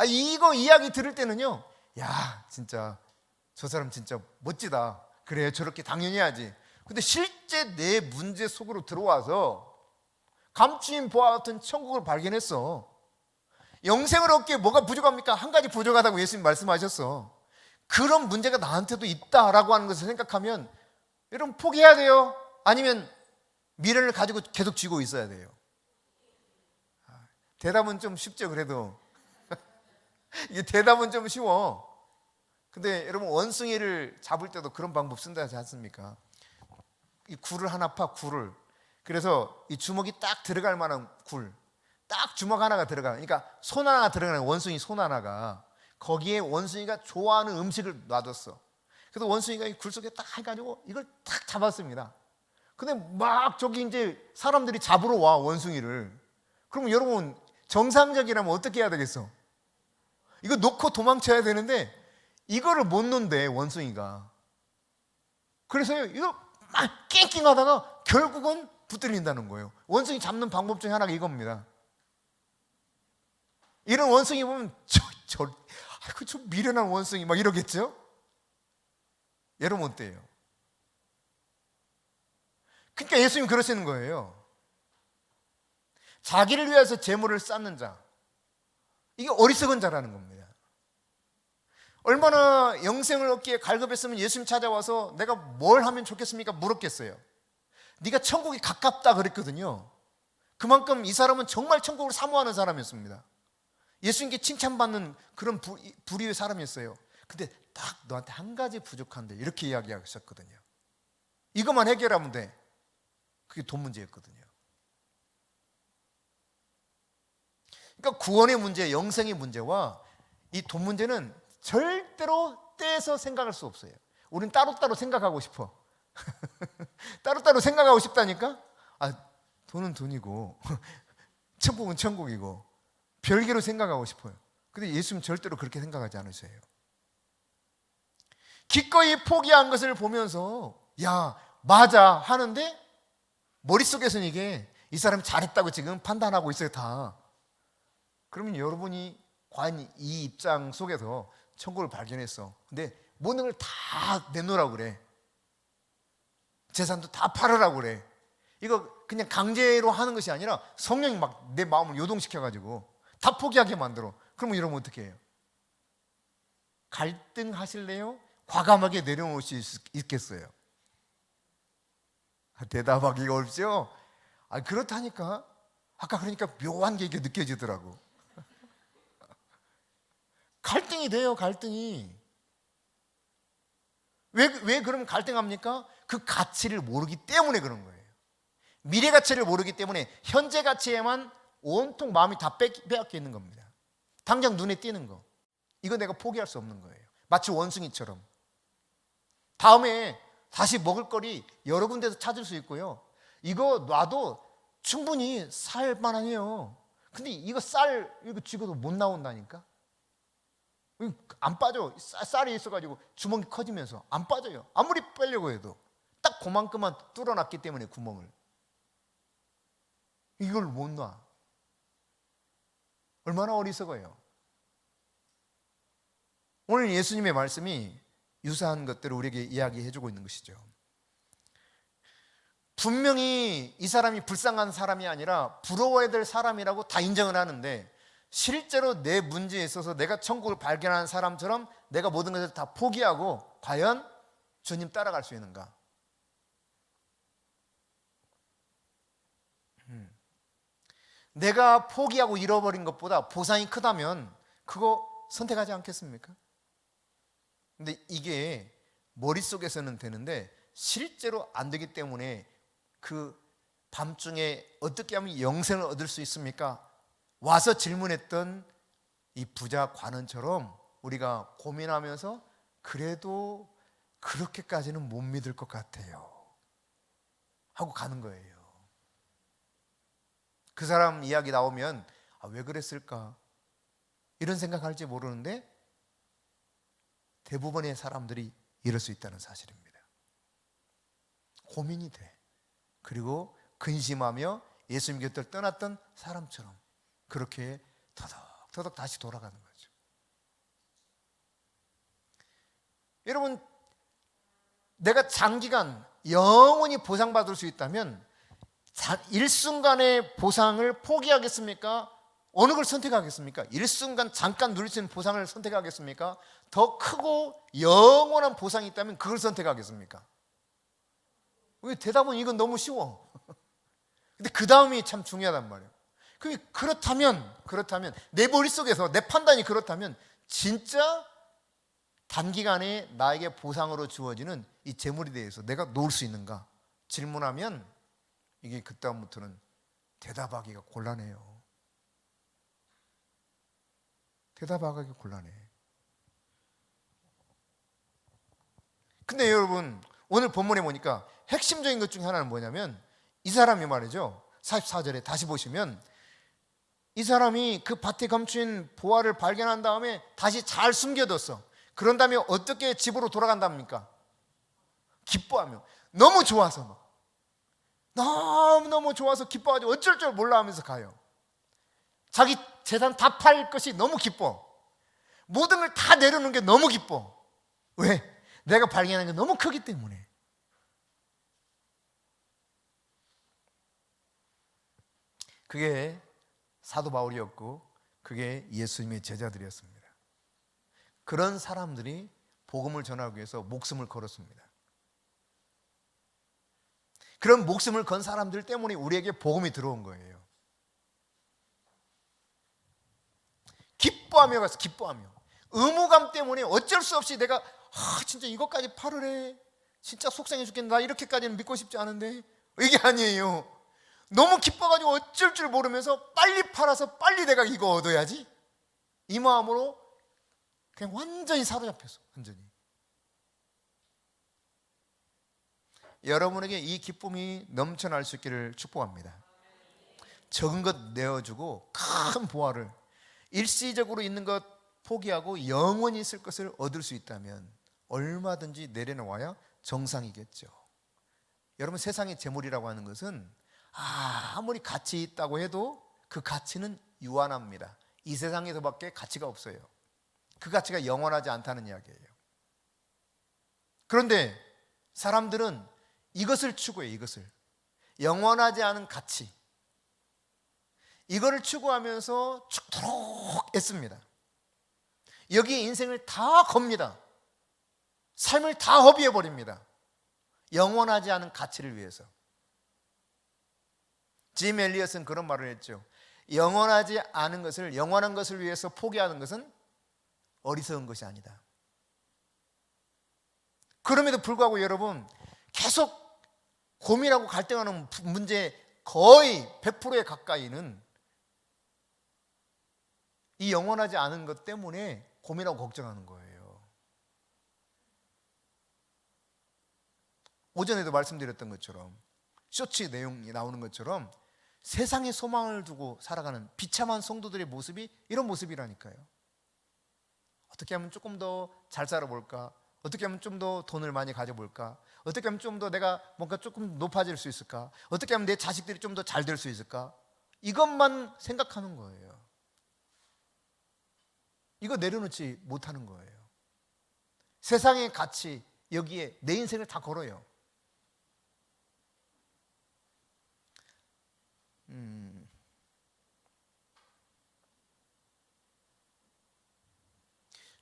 이거 이야기 들을 때는요, 야 진짜 저 사람 진짜 멋지다. 그래 저렇게 당연히 해야지. 근데 실제 내 문제 속으로 들어와서 감추인 보화 같은 천국을 발견했어. 영생을 얻기에 뭐가 부족합니까? 한 가지 부족하다고 예수님 말씀하셨어. 그런 문제가 나한테도 있다라고 하는 것을 생각하면 여러분 포기해야 돼요? 아니면 미련을 가지고 계속 쥐고 있어야 돼요? 대답은 좀 쉽죠. 그래도 이게 대답은 좀 쉬워. 근데 여러분, 원숭이를 잡을 때도 그런 방법 쓴다 하지 않습니까? 이 굴을 하나 파, 굴을. 그래서 이 주먹이 딱 들어갈 만한 굴, 딱 주먹 하나가 들어가. 그러니까 손 하나가 들어가는 원숭이 손 하나가, 거기에 원숭이가 좋아하는 음식을 놔뒀어. 그래서 원숭이가 이 굴 속에 딱 해가지고 이걸 딱 잡았습니다. 근데 막 저기 이제 사람들이 잡으러 와, 원숭이를. 그럼 여러분, 정상적이라면 어떻게 해야 되겠어? 이거 놓고 도망쳐야 되는데 이거를 못 놓는데 원숭이가. 그래서 이거 막 낑낑하다가 결국은 붙들린다는 거예요. 원숭이 잡는 방법 중에 하나가 이겁니다. 이런 원숭이 보면 저 미련한 원숭이 막 이러겠죠? 여러분 어때요? 그러니까 예수님 그러시는 거예요. 자기를 위해서 재물을 쌓는 자, 이게 어리석은 자라는 겁니다. 얼마나 영생을 얻기에 갈급했으면 예수님 찾아와서 내가 뭘 하면 좋겠습니까? 물었겠어요. 네가 천국이 가깝다 그랬거든요. 그만큼 이 사람은 정말 천국을 사모하는 사람이었습니다. 예수님께 칭찬받는 그런 부류의 사람이었어요. 근데 딱 너한테 한 가지 부족한데 이렇게 이야기하셨거든요. 이것만 해결하면 돼. 그게 돈 문제였거든요. 그러니까 구원의 문제, 영생의 문제와 이 돈 문제는 절대로 떼서 생각할 수 없어요. 우린 따로따로 생각하고 싶어. 따로따로 생각하고 싶다니까? 돈은 돈이고 천국은 천국이고 별개로 생각하고 싶어요. 근데 예수님 절대로 그렇게 생각하지 않으세요. 기꺼이 포기한 것을 보면서 야, 맞아 하는데 머릿속에서는 이게 이 사람이 잘했다고 지금 판단하고 있어요, 다. 그러면 여러분이 과연 이 입장 속에서 천국을 발견했어. 근데 모든 걸 다 내놓으라고 그래. 재산도 다 팔으라고 그래. 이거 그냥 강제로 하는 것이 아니라 성령이 막 내 마음을 요동시켜가지고 다 포기하게 만들어. 그러면 여러분 어떻게 해요? 갈등하실래요? 과감하게 내려놓을 수 있겠어요? 대답하기가 어렵죠? 그렇다니까. 아까 그러니까 묘한 게 이게 느껴지더라고. 갈등이 돼요, 갈등이. 왜 그러면 갈등합니까? 그 가치를 모르기 때문에 그런 거예요. 미래 가치를 모르기 때문에 현재 가치에만 온통 마음이 다 빼앗겨 있는 겁니다. 당장 눈에 띄는 거, 이거 내가 포기할 수 없는 거예요. 마치 원숭이처럼 다음에 다시 먹을 거리 여러 군데서 찾을 수 있고요. 이거 놔도 충분히 살 만해요. 근데 이거 쌀 이거 쥐고도 못 나온다니까. 안 빠져. 쌀이 있어가지고 주먹이 커지면서 안 빠져요. 아무리 빼려고 해도 딱 그만큼만 뚫어놨기 때문에 구멍을. 이걸 못 놔. 얼마나 어리석어요. 오늘 예수님의 말씀이 유사한 것들을 우리에게 이야기해주고 있는 것이죠. 분명히 이 사람이 불쌍한 사람이 아니라 부러워야 될 사람이라고 다 인정을 하는데, 실제로 내 문제에 있어서 내가 천국을 발견한 사람처럼 내가 모든 것을 다 포기하고 과연 주님 따라갈 수 있는가? 내가 포기하고 잃어버린 것보다 보상이 크다면 그거 선택하지 않겠습니까? 근데 이게 머릿속에서는 되는데 실제로 안 되기 때문에 그 밤중에 어떻게 하면 영생을 얻을 수 있습니까? 와서 질문했던 이 부자 관원처럼 우리가 고민하면서 그래도 그렇게까지는 못 믿을 것 같아요 하고 가는 거예요. 그 사람 이야기 나오면 왜 그랬을까? 이런 생각할지 모르는데 대부분의 사람들이 이럴 수 있다는 사실입니다. 고민이 돼. 그리고 근심하며 예수님 곁을 떠났던 사람처럼 그렇게 터덕터덕 다시 돌아가는 거죠. 여러분, 내가 장기간 영원히 보상받을 수 있다면 일순간의 보상을 포기하겠습니까? 어느 걸 선택하겠습니까? 일순간 잠깐 누릴 수 있는 보상을 선택하겠습니까? 더 크고 영원한 보상이 있다면 그걸 선택하겠습니까? 왜? 대답은 이건 너무 쉬워. 근데 그 다음이 참 중요하단 말이에요. 그렇다면 내 머릿속에서 내 판단이 그렇다면 진짜 단기간에 나에게 보상으로 주어지는 이 재물에 대해서 내가 놓을 수 있는가 질문하면 이게 그다음부터는 대답하기가 곤란해요. 대답하기가 곤란해. 근데 여러분, 오늘 본문에 보니까 핵심적인 것 중에 하나는 뭐냐면 이 사람이 말이죠, 44절에 다시 보시면 이 사람이 그 밭에 감춘 보화를 발견한 다음에 다시 잘 숨겨뒀어. 그런 다음에 어떻게 집으로 돌아간답니까? 기뻐하며, 너무 좋아서 막 너무너무 좋아서 기뻐가지고 어쩔 줄 몰라 하면서 가요. 자기 재산 다 팔 것이 너무 기뻐. 모든 걸 다 내려놓는 게 너무 기뻐. 왜? 내가 발견한 게 너무 크기 때문에. 그게 사도 바울이었고 그게 예수님의 제자들이었습니다. 그런 사람들이 복음을 전하기 위해서 목숨을 걸었습니다. 그런 목숨을 건 사람들 때문에 우리에게 복음이 들어온 거예요. 기뻐하며 가서 기뻐하며, 의무감 때문에 어쩔 수 없이 내가 진짜 이것까지 팔으래, 진짜 속상해 죽겠네, 나 이렇게까지는 믿고 싶지 않은데, 이게 아니에요. 너무 기뻐가지고 어쩔 줄 모르면서 빨리 팔아서 빨리 내가 이거 얻어야지, 이 마음으로 그냥 완전히 사로잡혔어. 완전히. 여러분에게 이 기쁨이 넘쳐날 수 있기를 축복합니다. 적은 것 내어주고 큰 보화를, 일시적으로 있는 것 포기하고 영원히 있을 것을 얻을 수 있다면 얼마든지 내려놓아야 정상이겠죠. 여러분, 세상의 재물이라고 하는 것은 아무리 가치 있다고 해도 그 가치는 유한합니다. 이 세상에서밖에 가치가 없어요. 그 가치가 영원하지 않다는 이야기예요. 그런데 사람들은 이것을 추구해요. 이것을 영원하지 않은 가치, 이거를 추구하면서 죽도록 애씁니다. 여기에 인생을 다 겁니다. 삶을 다 허비해버립니다. 영원하지 않은 가치를 위해서. 짐 엘리엇은 그런 말을 했죠. 영원하지 않은 것을, 영원한 것을 위해서 포기하는 것은 어리석은 것이 아니다. 그럼에도 불구하고 여러분, 계속 고민하고 갈등하는 문제 거의 100%에 가까이는 이 영원하지 않은 것 때문에 고민하고 걱정하는 거예요. 오전에도 말씀드렸던 것처럼, 쇼츠 내용이 나오는 것처럼 세상에 소망을 두고 살아가는 비참한 성도들의 모습이 이런 모습이라니까요. 어떻게 하면 조금 더 잘 살아볼까? 어떻게 하면 좀 더 돈을 많이 가져볼까? 어떻게 하면 좀 더 내가 뭔가 조금 높아질 수 있을까? 어떻게 하면 내 자식들이 좀 더 잘 될 수 있을까? 이것만 생각하는 거예요. 이거 내려놓지 못하는 거예요. 세상의 가치, 여기에 내 인생을 다 걸어요.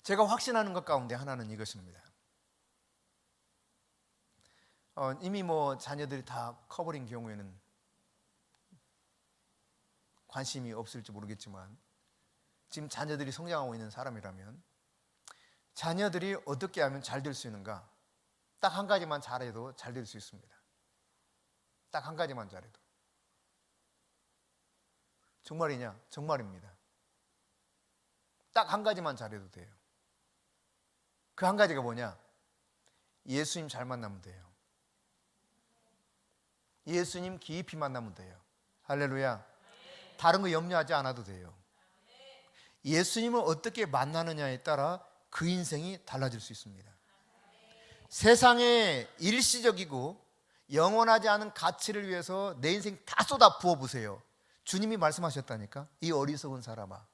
제가 확신하는 것 가운데 하나는 이것입니다. 이미 자녀들이 다 커버린 경우에는 관심이 없을지 모르겠지만, 지금 자녀들이 성장하고 있는 사람이라면 자녀들이 어떻게 하면 잘 될 수 있는가? 딱 한 가지만 잘해도 잘 될 수 있습니다. 딱 한 가지만 잘해도. 정말이냐? 정말입니다. 딱 한 가지만 잘해도 돼요. 그 한 가지가 뭐냐? 예수님 잘 만나면 돼요. 예수님 깊이 만나면 돼요. 할렐루야. 다른 거 염려하지 않아도 돼요. 예수님을 어떻게 만나느냐에 따라 그 인생이 달라질 수 있습니다. 세상에 일시적이고 영원하지 않은 가치를 위해서 내 인생 다 쏟아 부어 보세요. 주님이 말씀하셨다니까. 이 어리석은 사람아,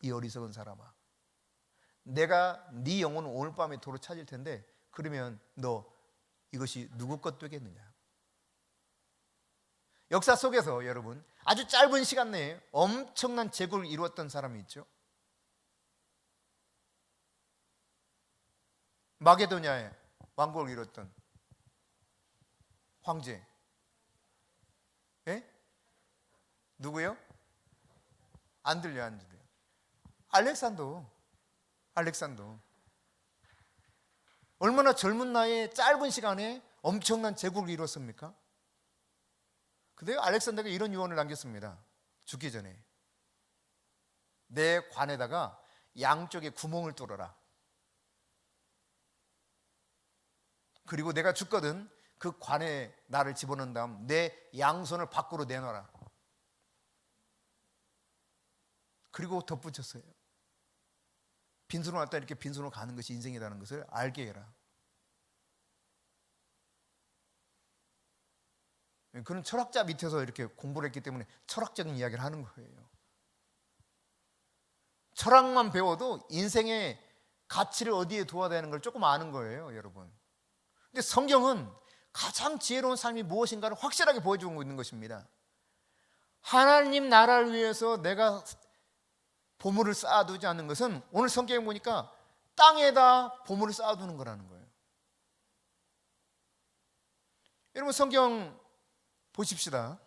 이 어리석은 사람아, 내가 네 영혼을 오늘 밤에 도로 찾을 텐데 그러면 너 이것이 누구 것 되겠느냐? 역사 속에서 여러분, 아주 짧은 시간 내에 엄청난 제국을 이루었던 사람이 있죠. 마게도냐의 왕국을 이뤘던 황제. 예? 누구요? 안 들려요, 안 들려요. 알렉산더. 얼마나 젊은 나이에 짧은 시간에 엄청난 제국을 이뤘습니까? 근데 알렉산더가 이런 유언을 남겼습니다. 죽기 전에. 내 관에다가 양쪽에 구멍을 뚫어라. 그리고 내가 죽거든 그 관에 나를 집어넣은 다음 내 양손을 밖으로 내놔라. 그리고 덧붙였어요. 빈손으로 왔다 이렇게 빈손으로 가는 것이 인생이라는 것을 알게 해라. 그런 철학자 밑에서 이렇게 공부를 했기 때문에 철학적인 이야기를 하는 거예요. 철학만 배워도 인생의 가치를 어디에 두어야 되는 걸 조금 아는 거예요, 여러분. 근데 성경은 가장 지혜로운 삶이 무엇인가를 확실하게 보여주고 있는 것입니다. 하나님 나라를 위해서 내가 보물을 쌓아두지 않는 것은 오늘 성경에 보니까 땅에다 보물을 쌓아두는 거라는 거예요. 여러분, 성경 보십시다.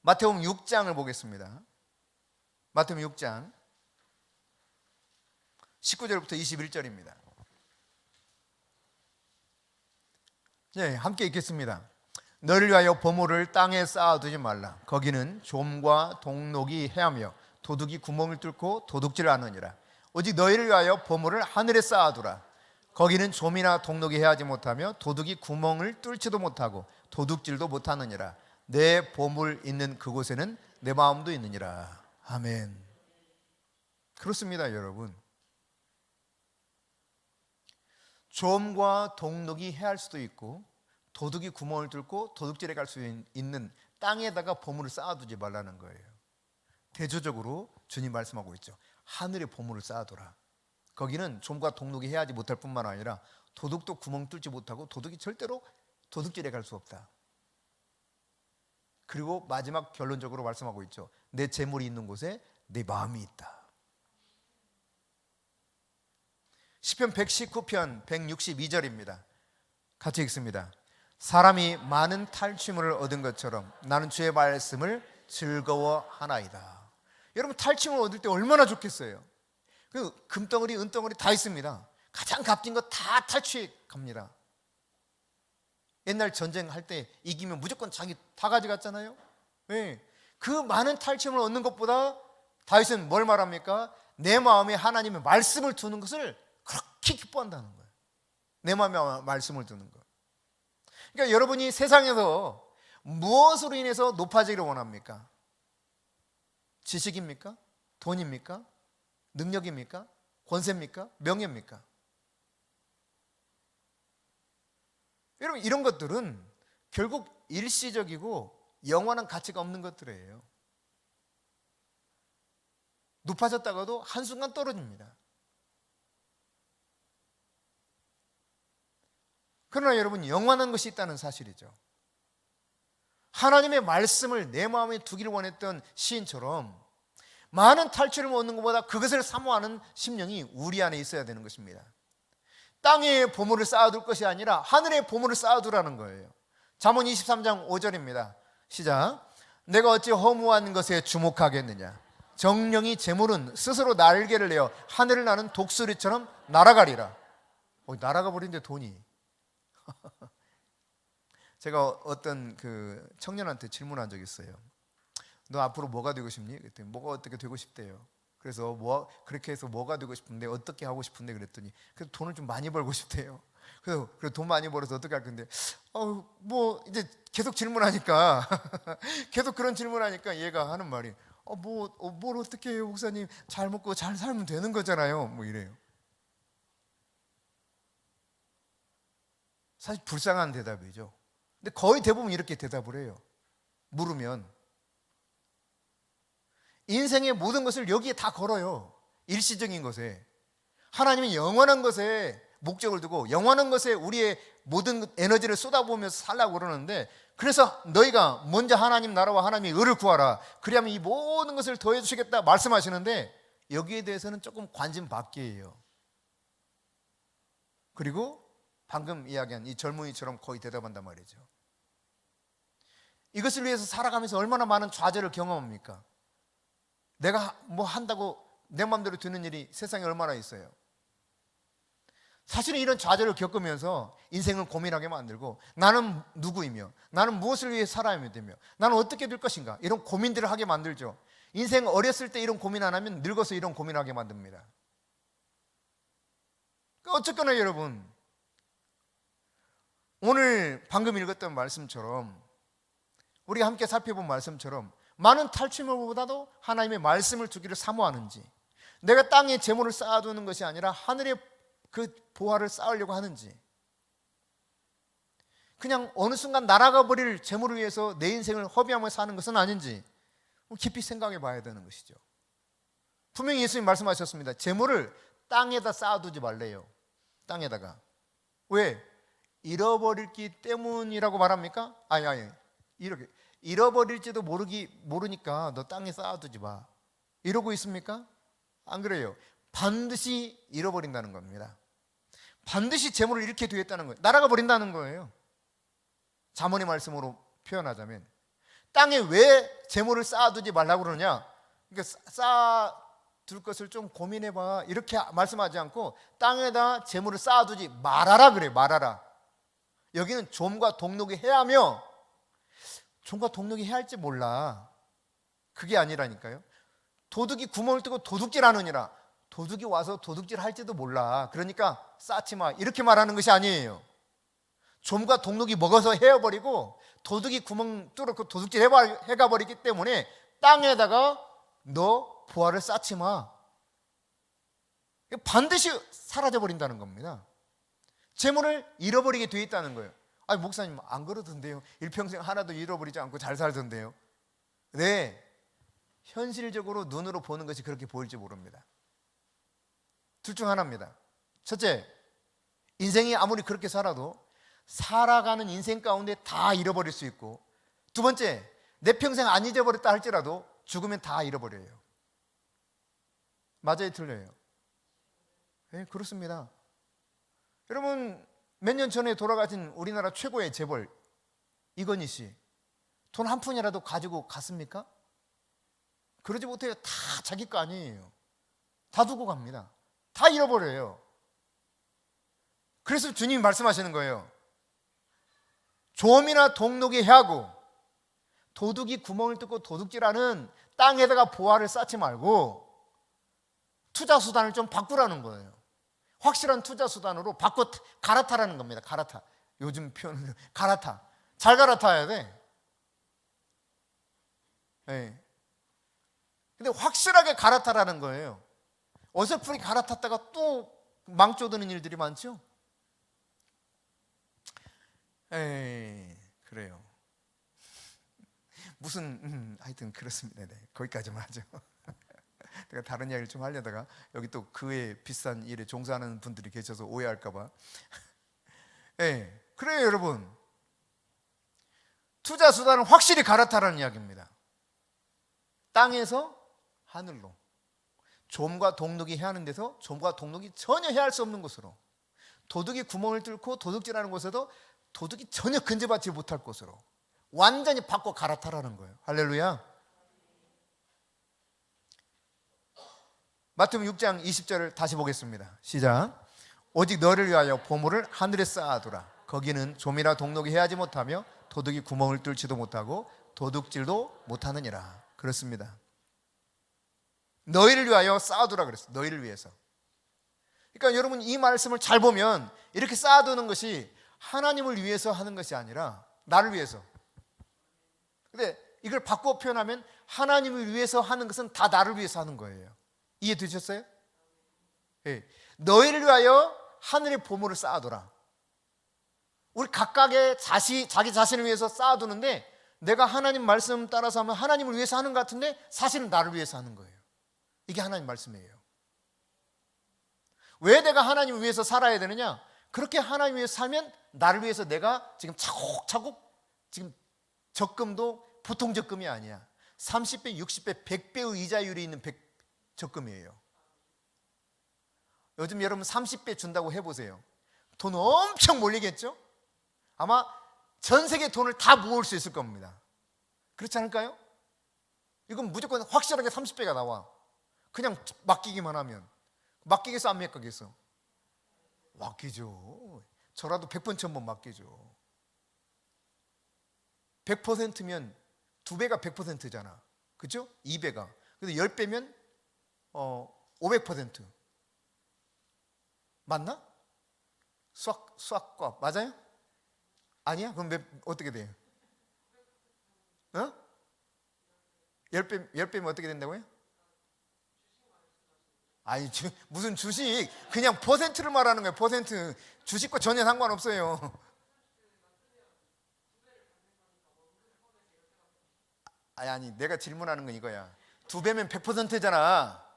마태복음 6장을 보겠습니다. 마태복음 6장 19절부터 21절입니다. 네, 함께 읽겠습니다. 너를 위하여 보물을 땅에 쌓아두지 말라. 거기는 좀과 동록이 해하며 도둑이 구멍을 뚫고 도둑질을 하느니라. 오직 너희를 위하여 보물을 하늘에 쌓아두라. 거기는 좀이나 동록이 해하지 못하며 도둑이 구멍을 뚫지도 못하고 도둑질도 못하느니라. 내 보물 있는 그곳에는 내 마음도 있느니라. 아멘. 그렇습니다, 여러분. 좀과 동록이 해할 수도 있고 도둑이 구멍을 뚫고 도둑질해 갈 수 있는 땅에다가 보물을 쌓아두지 말라는 거예요. 대조적으로 주님 말씀하고 있죠. 하늘에 보물을 쌓아둬라. 거기는 좀과 동록이 해하지 못할 뿐만 아니라 도둑도 구멍 뚫지 못하고 도둑이 절대로 도둑질해 갈 수 없다. 그리고 마지막 결론적으로 말씀하고 있죠. 내 재물이 있는 곳에 내 마음이 있다. 시편 119편 162절입니다. 같이 읽습니다. 사람이 많은 탈취물을 얻은 것처럼 나는 주의 말씀을 즐거워하나이다. 여러분, 탈취물 얻을 때 얼마나 좋겠어요. 그 금덩어리 은덩어리 다 있습니다. 가장 값진 거 다 탈취해 갑니다. 옛날 전쟁할 때 이기면 무조건 자기 다 가져갔잖아요. 네. 그 많은 탈취물을 얻는 것보다 다윗은 뭘 말합니까? 내 마음에 하나님의 말씀을 두는 것을 그렇게 기뻐한다는 거예요. 내 마음에 말씀을 두는 것. 그러니까 여러분이 세상에서 무엇으로 인해서 높아지기를 원합니까? 지식입니까? 돈입니까? 능력입니까? 권세입니까? 명예입니까? 여러분, 이런 것들은 결국 일시적이고 영원한 가치가 없는 것들이에요. 높아졌다가도 한순간 떨어집니다. 그러나 여러분, 영원한 것이 있다는 사실이죠. 하나님의 말씀을 내 마음에 두기를 원했던 시인처럼 많은 탈취를 얻는 것보다 그것을 사모하는 심령이 우리 안에 있어야 되는 것입니다. 땅에 보물을 쌓아둘 것이 아니라 하늘에 보물을 쌓아두라는 거예요. 잠언 23장 5절입니다. 시작. 내가 어찌 허무한 것에 주목하겠느냐. 정령이 재물은 스스로 날개를 내어 하늘을 나는 독수리처럼 날아가리라. 날아가 버린데 돈이. 제가 어떤 그 청년한테 질문한 적이 있어요. 너 앞으로 뭐가 되고 싶니? 그랬더니 뭐가 어떻게 되고 싶대요. 그래서 그렇게 해서 뭐가 되고 싶은데 어떻게 하고 싶은데 그랬더니 그래서 돈을 좀 많이 벌고 싶대요. 그래서 돈 많이 벌어서 어떻게 할 건데 뭐 이제 계속 질문하니까 계속 그런 질문하니까 얘가 하는 말이 뭘 어떻게 해요, 목사님? 잘 먹고 잘 살면 되는 거잖아요. 뭐 이래요. 사실 불쌍한 대답이죠. 근데 거의 대부분 이렇게 대답을 해요. 물으면 인생의 모든 것을 여기에 다 걸어요. 일시적인 것에. 하나님은 영원한 것에 목적을 두고 영원한 것에 우리의 모든 에너지를 쏟아부으면서 살라고 그러는데, 그래서 너희가 먼저 하나님 나라와 하나님의 의를 구하라. 그리하면 이 모든 것을 더해 주시겠다 말씀하시는데, 여기에 대해서는 조금 관심 밖이에요. 그리고 방금 이야기한 이 젊은이처럼 거의 대답한단 말이죠. 이것을 위해서 살아가면서 얼마나 많은 좌절을 경험합니까? 내가 뭐 한다고 내 마음대로 되는 일이 세상에 얼마나 있어요. 사실은 이런 좌절을 겪으면서 인생을 고민하게 만들고, 나는 누구이며 나는 무엇을 위해 살아야 되며 나는 어떻게 될 것인가, 이런 고민들을 하게 만들죠. 인생 어렸을 때 이런 고민 안 하면 늙어서 이런 고민하게 만듭니다. 어쨌거나 여러분, 오늘 방금 읽었던 말씀처럼, 우리가 함께 살펴본 말씀처럼 많은 탈취물보다도 하나님의 말씀을 두기를 사모하는지, 내가 땅에 재물을 쌓아두는 것이 아니라 하늘에 그 보화를 쌓으려고 하는지, 그냥 어느 순간 날아가 버릴 재물을 위해서 내 인생을 허비하며 사는 것은 아닌지 깊이 생각해 봐야 되는 것이죠. 분명히 예수님 말씀하셨습니다. 재물을 땅에다 쌓아두지 말래요. 땅에다가. 왜? 잃어버릴기 때문이라고 말합니까? 아니 이렇게 잃어버릴지도 모르니까 너 땅에 쌓아두지 마, 이러고 있습니까? 안 그래요. 반드시 잃어버린다는 겁니다. 반드시 재물을 잃게 되겠다는 거예요. 날아가 버린다는 거예요. 잠언의 말씀으로 표현하자면, 땅에 왜 재물을 쌓아두지 말라고 그러냐, 그러니까 쌓아둘 것을 좀 고민해봐, 이렇게 말씀하지 않고 땅에다 재물을 쌓아두지 말아라 그래요. 말아라. 여기는 좀과 동록이 해하며, 좀과 동록이 해할지 몰라, 그게 아니라니까요. 도둑이 구멍을 뚫고 도둑질 하느니라. 도둑이 와서 도둑질 할지도 몰라, 그러니까 쌓지 마, 이렇게 말하는 것이 아니에요. 좀과 동록이 먹어서 헤어버리고 도둑이 구멍 뚫고 도둑질 해가버리기 때문에 땅에다가 너 보화를 쌓지 마, 반드시 사라져버린다는 겁니다. 재물을 잃어버리게 돼 있다는 거예요. 아니 목사님 안 그러던데요. 일평생 하나도 잃어버리지 않고 잘 살던데요. 네, 현실적으로 눈으로 보는 것이 그렇게 보일지 모릅니다. 둘 중 하나입니다. 첫째, 인생이 아무리 그렇게 살아도 살아가는 인생 가운데 다 잃어버릴 수 있고, 두 번째, 내 평생 안 잊어버렸다 할지라도 죽으면 다 잃어버려요. 맞아요, 틀려요? 네, 그렇습니다. 여러분, 몇 년 전에 돌아가신 우리나라 최고의 재벌 이건희 씨, 돈 한 푼이라도 가지고 갔습니까? 그러지 못해요. 다 자기 거 아니에요. 다 두고 갑니다. 다 잃어버려요. 그래서 주님이 말씀하시는 거예요. 조음이나 동록이 해하고 도둑이 구멍을 뚫고 도둑질하는 땅에다가 보화를 쌓지 말고 투자 수단을 좀 바꾸라는 거예요. 확실한 투자 수단으로 바꿔 갈아타라는 겁니다. 갈아타. 요즘 표현은 갈아타. 잘 갈아타야 돼. 네. 근데 확실하게 갈아타라는 거예요. 어설프게 갈아탔다가 또 망쳐드는 일들이 많죠. 에이, 그래요. 무슨 하여튼 그렇습니다. 네, 거기까지만 하죠. 내가 다른 이야기를 좀 하려다가 여기 또 그에 비싼 일에 종사하는 분들이 계셔서 오해할까봐. 네, 그래요 여러분. 투자 수단은 확실히 갈아타라는 이야기입니다. 땅에서 하늘로, 좀과 동록이 해하는 데서 좀과 동록이 전혀 해할 수 없는 곳으로, 도둑이 구멍을 뚫고 도둑질하는 곳에도 도둑이 전혀 근접하지 못할 곳으로 완전히 바꿔 갈아타라는 거예요. 할렐루야. 마태복음 6장 20절을 다시 보겠습니다. 시작. 오직 너를 위하여 보물을 하늘에 쌓아두라. 거기는 좀이나 동록이 해하지 못하며 도둑이 구멍을 뚫지도 못하고 도둑질도 못하느니라. 그렇습니다. 너희를 위하여 쌓아두라 그랬어요. 너희를 위해서. 그러니까 여러분 이 말씀을 잘 보면 이렇게 쌓아두는 것이 하나님을 위해서 하는 것이 아니라 나를 위해서. 근데 이걸 바꿔 표현하면 하나님을 위해서 하는 것은 다 나를 위해서 하는 거예요. 이해되셨어요? 네. 너희를 위하여 하늘의 보물을 쌓아둬라. 우리 각각의 자기 자신을 위해서 쌓아두는데, 내가 하나님 말씀 따라서 하면 하나님을 위해서 하는 것 같은데 사실은 나를 위해서 하는 거예요. 이게 하나님 말씀이에요. 왜 내가 하나님을 위해서 살아야 되느냐? 그렇게 하나님 위해서 살면 나를 위해서 내가 지금 차곡차곡, 지금 적금도 보통 적금이 아니야. 30배, 60배, 100배의 이자율이 있는 적금이에요. 요즘 여러분 30배 준다고 해보세요. 돈 엄청 몰리겠죠? 아마 전 세계 돈을 다 모을 수 있을 겁니다. 그렇지 않을까요? 이건 무조건 확실하게 30배가 나와. 그냥 맡기기만 하면. 맡기겠어 안 맡기겠어? 맡기죠. 저라도 100번 1000번 맡기죠. 100%면 2배가 100%잖아. 그렇죠? 2배가. 근데 10배면 500%. 맞나? 수학과 맞아요? 아니야? 그럼 어떻게 돼요? 10배면 어떻게 된다고요? 아니 무슨 주식, 그냥 퍼센트를 말하는 거예요. 퍼센트. 주식과 전혀 상관없어요. 아니 내가 질문하는 건 이거야. 2배면 100%잖아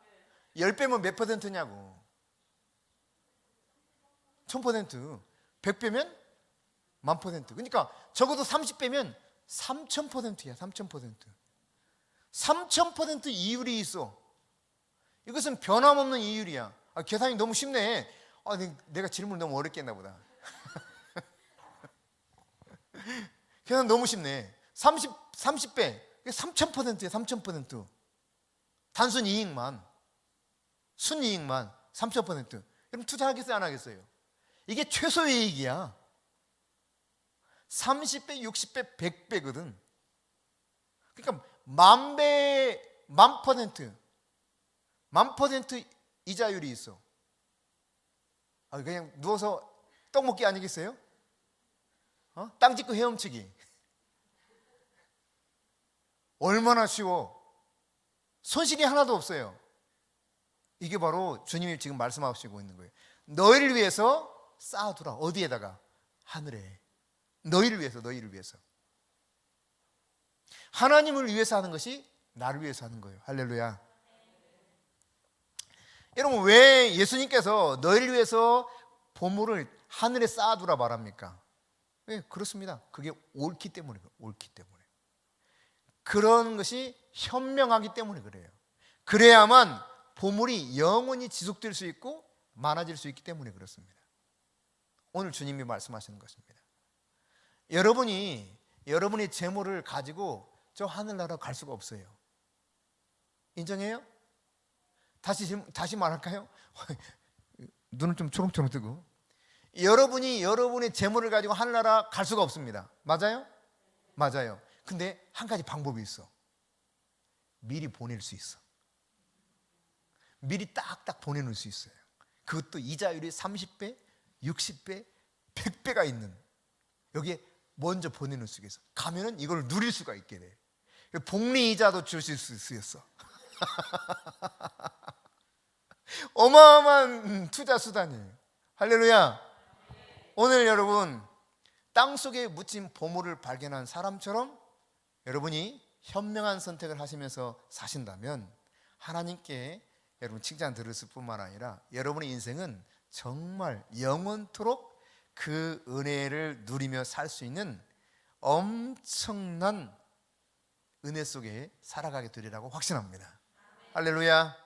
10배면 몇 %냐고. 1000%. 100배면 10,000%. 그러니까 적어도 30배면 3000%야. 3000%. 3000% 이율이 있어. 이것은 변함없는 이율이야. 계산이 너무 쉽네. 내가 질문을 너무 어렵게 했나 보다. 계산 너무 쉽네. 30배 3000%야. 3000%. 단순 이익만, 순이익만 3000%. 그럼 투자하겠어요 안 하겠어요? 이게 최소 이익이야. 30배, 60배, 100배거든. 그러니까 10,000배, 10,000% 이자율이 있어. 그냥 누워서 떡 먹기 아니겠어요? 땅 짚고 헤엄치기. 얼마나 쉬워. 손실이 하나도 없어요. 이게 바로 주님이 지금 말씀하시고 있는 거예요. 너희를 위해서 쌓아두라. 어디에다가? 하늘에. 너희를 위해서, 너희를 위해서. 하나님을 위해서 하는 것이 나를 위해서 하는 거예요. 할렐루야. 여러분, 왜 예수님께서 너희를 위해서 보물을 하늘에 쌓아두라 말합니까? 왜? 그렇습니다. 그게 옳기 때문에, 옳기 때문에. 그런 것이 현명하기 때문에 그래요. 그래야만 보물이 영원히 지속될 수 있고 많아질 수 있기 때문에 그렇습니다. 오늘 주님이 말씀하시는 것입니다. 여러분의 재물을 가지고 저 하늘나라 갈 수가 없어요. 인정해요? 다시 말할까요? 눈을 좀 초롱초롱 뜨고. 여러분의 재물을 가지고 하늘나라 갈 수가 없습니다. 맞아요? 맞아요. 근데 한 가지 방법이 있어. 미리 보낼 수 있어. 미리 딱딱 보내놓을 수 있어요. 그것도 이자율이 30배, 60배, 100배가 있는, 여기에 먼저 보내놓을 수 있어. 가면은 이걸 누릴 수가 있게 돼. 복리 이자도 줄 수 있어. 어마어마한 투자 수단이에요. 할렐루야. 오늘 여러분, 땅속에 묻힌 보물을 발견한 사람처럼 여러분이 현명한 선택을 하시면서 사신다면 하나님께 여러분 칭찬 들으실 뿐만 아니라 여러분의 인생은 정말 영원토록 그 은혜를 누리며 살 수 있는 엄청난 은혜 속에 살아가게 되리라고 확신합니다. 할렐루야.